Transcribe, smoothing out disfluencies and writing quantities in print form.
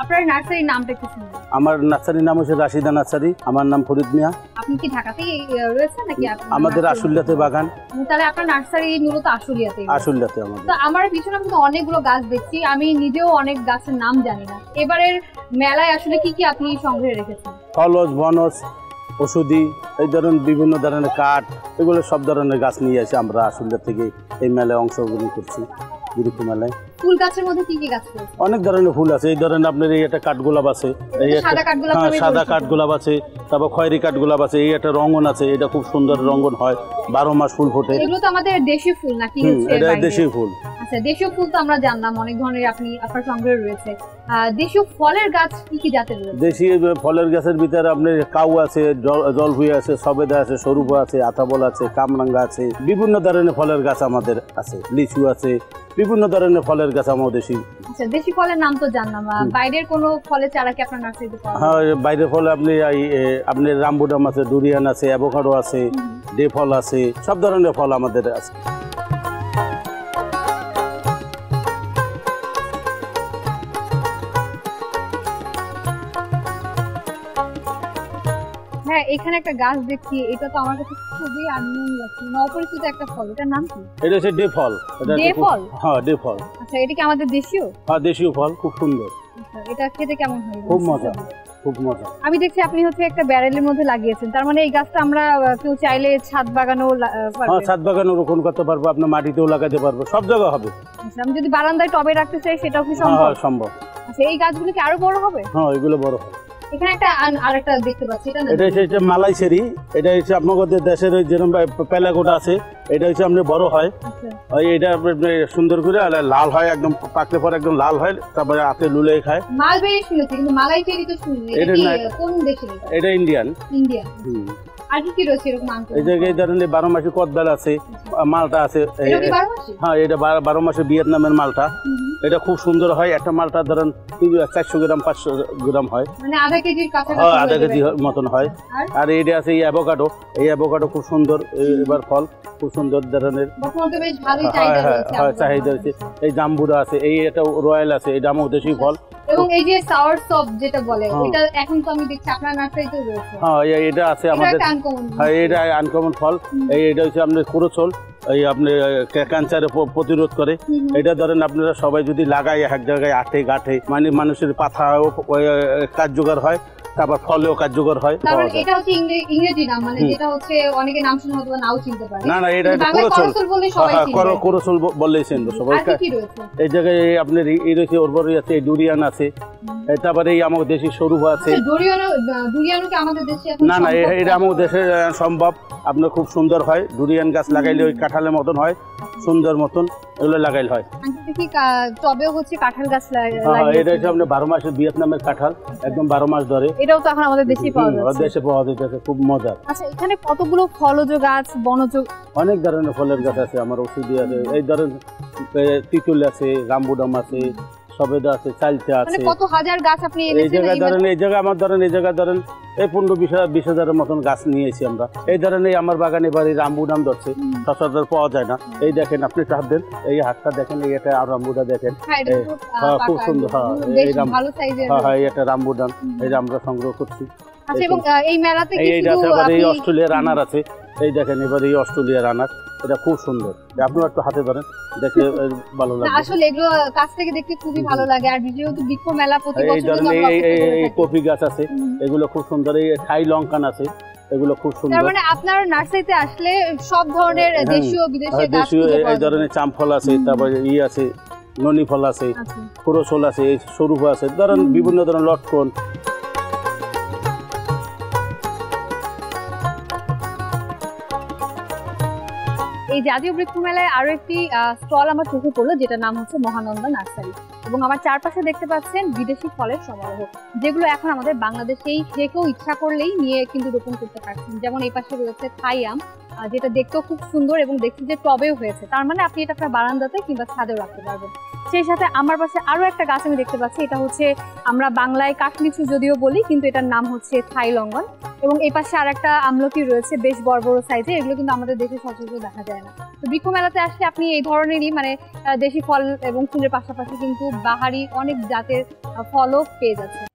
আপনার নার্সারির নামটা কি শুনুন? আমার নার্সারির নাম হচ্ছে রাশিদা নার্সারি, আমার নাম ফরিদ মিয়া। আপনি কি ঢাকাতেই রয়েছেন নাকি? আমাদের আশুলিয়াতে বাগান। তাহলে আপনার নার্সারি মূলত আশুলিয়াতে? আশুলিয়াতে আমাদের। তো আমার পিছনে কিন্তু অনেকগুলো গাছ দেখছি, আমি নিজেও অনেক গাছের নাম জানি না। এবারের মেলায় আসলে কি কি আপনি সংগ্রহে রেখেছেন? ফলজ, বনজ, ওষুধি, এই ধরনের বিভিন্ন ধরনের কাঠ, এগুলো সব ধরনের গাছ নিয়ে আসি আমরা আশুলিয়া থেকে এই মেলায় অংশগ্রহণ করছি। বিরুকু মেলায় ফুল গাছের মধ্যে কি কি গাছ রয়েছে? অনেক ধরনের ফুল আছে। এই ধরেন আপনার এই একটা কাঠগোলাপ আছে, এই সাদা কাঠগোলাপ আছে, তারপর খয়েরি কাঠগোলাপ আছে, এই একটা রঙ্গন আছে, এটা খুব সুন্দর রঙ্গন হয়, 12 মাস ফুল ফোটে। এগুলো তো আমাদের দেশীয় ফুল নাকি? এটা দেশীয় ফুল। আচ্ছা, দেশীয় ফুল তো আমরা জানলাম অনেক ধরনের আপনার সংগ্রহে রয়েছে। দেশীয় ফলের গাছ কি কি জাতের রয়েছে? দেশীয় ফলের গাছের ভিতরে আপনার কাউ আছে, জলপুই আছে, সবেদা আছে, সরুপা আছে, আতাবল আছে, কামরাঙ্গা আছে, বিভিন্ন ধরনের ফলের গাছ আমাদের আছে, লিচু আছে, বিভিন্ন ধরনের ফলের গাছ আমাদের দেশি। আচ্ছা, দেশি ফলের নাম তো জানলাম, বাইরের কোনো ফলের চারা কি আপনার নার্সারিতে পাওয়া যায়? হ্যাঁ, বাইরের ফলে আপনি রামবুটাম আছে, ডুরিয়ান আছে, অ্যাভোকাডো আছে, ডে ফল আছে, সব ধরনের ফল আমাদের আছে। হ্যাঁ, এখানে একটা গাছ দেখছি, এটা তো আমার কাছে খুবই আনন্দ লাগছে, অপরিচিত একটা ফল। এটার নাম কি? এটা হচ্ছে ডে ফল। ডে ফল? হ্যাঁ, ডে ফল। আচ্ছা, এটা কি আমাদের দেশীয়? হ্যাঁ, দেশীয় ফল, খুব সুন্দর। আচ্ছা, এটা খেতে কেমন হয়? খুব মজা, খুব মজা। আমি দেখছি আপনি হচ্ছে একটা ব্যারেলের মধ্যে লাগিয়েছেন, তার মানে এই গাছটা আমরা কেউ চাইলে ছাদ বাগানেও পারবে? হ্যাঁ, ছাদ বাগানে রোপণ করতে পারবো, আপনি মাটিতেও লাগাতে পারবো, সব জায়গায় হবে। আচ্ছা, আমি যদি বারান্দায় টবে রাখতে চাই সেটাও কি সম্ভব? হ্যাঁ, সম্ভব। আচ্ছা, এই গাছগুলো কি আরো বড় হবে? হ্যাঁ, এগুলো বড় হবে। এখানে একটা আরেকটা দেখতে পাচ্ছি, এটা হচ্ছে মালাই চেরি। এটা হচ্ছে আপনাদের দেশের যেরকম পেলাগোটা আছে, এটা হচ্ছে আপনি বড় হয়, এটা সুন্দর করে লাল হয়, একদম পাকলে পরে একদম লাল হয়, তারপরে হাতে লুলে খায়। মালবেরি শুনেছি কিন্তু মালাই চেরি তো শুনিনি। এটা কোন দেশের? এটা ইন্ডিয়ান। ইন্ডিয়ান। আর কি কি রয়েছে এরকম? এই জায়গায় ধরেন 12 মাসে কদবেল আছে, মালটা আছে। হ্যাঁ, এটা 12 মাসে ভিয়েতনামের মালটা। এটা খুব সুন্দর হয়, একটা মালটা ধরেন 400 গ্রাম 500 গ্রাম হয়, মানে আধা কেজির কাছাকাছি। হ্যাঁ, আধা কেজি মতন হয়। আর এইটা আছে এই অ্যাভোকাডো। এই অ্যাভোকাডো খুব সুন্দর, এবার ফল খুব সুন্দর ধরনের, চাহিদা হচ্ছে। এই জাম্বুরা আছে, এই একটা রয়্যাল আছে, এটা আমার দেশি ফল। এবং এই যে সাওয়ার সব যেটা বলে, এটা এখন তো আমি দেখছি আপনার নার্সারিতে রয়েছে। হ্যাঁ, এটা আছে আমাদের। হ্যাঁ, এটা আনকমন ফল। এটা হচ্ছে আপনার কোরোচল, এই আপনি ক্যান্সারে প্রতিরোধ করে। এটা ধরেন আপনারা সবাই যদি লাগায় এক জায়গায় আটে গাঁঠে, মানে মানুষের পাতাও কার্যকর হয়, তারপর ফলেও কার্যকর হয়। এটা হচ্ছে ইংরেজি নাম, মানে যেটা হচ্ছে অনেকে নাম শুনে হয়তো নাও চিনতে পারে না। এটা কোরোচল বললেই চিনবে সবাই। এই জায়গায় আপনার এই রয়েছে ওরবরি আছে, ডুরিয়ান আছে, তারপরে এই আমাদের দেশি সরুপা আছে। না, এটা আমাদের দেশে সম্ভব। আপনার খুব সুন্দর হয়, ডুরিয়ান গাছ লাগাইলে ওই কাঁঠালের মতন হয়, সুন্দর মতন, এগুলো লাগাইলে হয়। টবেও হচ্ছে কাঁঠাল গাছ এটা হচ্ছে আপনার 12 মাসের ভিয়েতনামের কাঁঠাল, একদম 12 মাস ধরে। এটাও তো এখন আমাদের দেশে পাওয়া যাচ্ছে। দেশে পাওয়া যাচ্ছে, খুব মজার। আচ্ছা, এখানে কতগুলো ফলজ গাছ, বনজ, অনেক ধরনের ফলের গাছ আছে আমার, ওষুধি আছে। এই ধরেন তিতুল আছে, রামবুটাম আছে, সবেদা আছে, চালচা আছে, মানে কত হাজার গাছ আপনি এই জায়গায় ধরেন। এই জায়গায় আমার ধরেন, এই জায়গায় ধরেন এই 15-20 হাজারের মতন গাছ নিয়েছি আমরা। এই ধরেন এই আমার বাগানে বাড়ি রামবুটাম ধরছে, সচরাচর পাওয়া যায় না। এই দেখেন, আপনি হাত দেন, এই হাতটা দেখেন, এই একটা রামবুটা দেখেন, খুব সুন্দর। হ্যাঁ, এই একটা রামবুটাম, এই আমরা সংগ্রহ করছি। আচ্ছা, এবং এই মেলাতে এই অস্ট্রেলিয়ার রানার আছে, এই দেখেন এবার এই অস্ট্রেলিয়ার রানার, এটা খুব সুন্দর। আপনি একটু হাতে ধরেন, দেখলে ভালো লাগে। আসলে এগুলো কাছ থেকে দেখতে খুবই ভালো লাগে। আর যেহেতু বৃক্ষ মেলা প্রতি বছর, এই ধরনের এই কফি গাছ আছে, এগুলো খুব সুন্দর। এই থাই লঙ্কান আছে, এগুলো খুব সুন্দর। তার মানে আপনার নার্সারিতে আসলে সব ধরনের দেশীয় বিদেশি গাছ, এই ধরনের চামফল আছে, তারপরে আছে ননি ফল আছে, কোরোচল আছে, এই সরুপা আছে, ধরেন বিভিন্ন ধরনের লটকন। এই জাতীয় বৃক্ষ মেলায় আরো একটি স্টল আমার চোখে পড়লো, যেটা নাম হচ্ছে মহানন্দা নার্সারি। এবং আমার চারপাশে দেখতে পাচ্ছেন বিদেশি ফলের সমারোহ, যেগুলো এখন আমাদের বাংলাদেশেই যে কেউ ইচ্ছা করলেই নিয়ে কিন্তু রোপণ করতে পারছেন। যেমন এই পাশে রয়েছে থাই আম, যেটা দেখতেও খুব সুন্দর এবং দেখছি যে টবেও হয়েছে, তার মানে আপনি এটা আপনার বারান্দাতে কিংবা ছাদেও রাখতে পারবেন। সেই সাথে আমার পাশে আরো একটা গাছ আমি দেখতে পাচ্ছি, এটা হচ্ছে আমরা বাংলায় কাঠলিচু যদিও বলি, কিন্তু এটার নাম হচ্ছে থাই লঙ্গন। এবং এই পাশে আরেকটা আমলকি রয়েছে বেশ বড় বড় সাইজে, এগুলো কিন্তু আমাদের দেশে সচরাচর দেখা যায় না। তো বৃক্ষ মেলাতে আসলে আপনি এই ধরনেরই মানে দেশি ফল এবং ফুলের পাশাপাশি কিন্তু বাহারি অনেক জাতের ফলও পেয়ে যাচ্ছেন।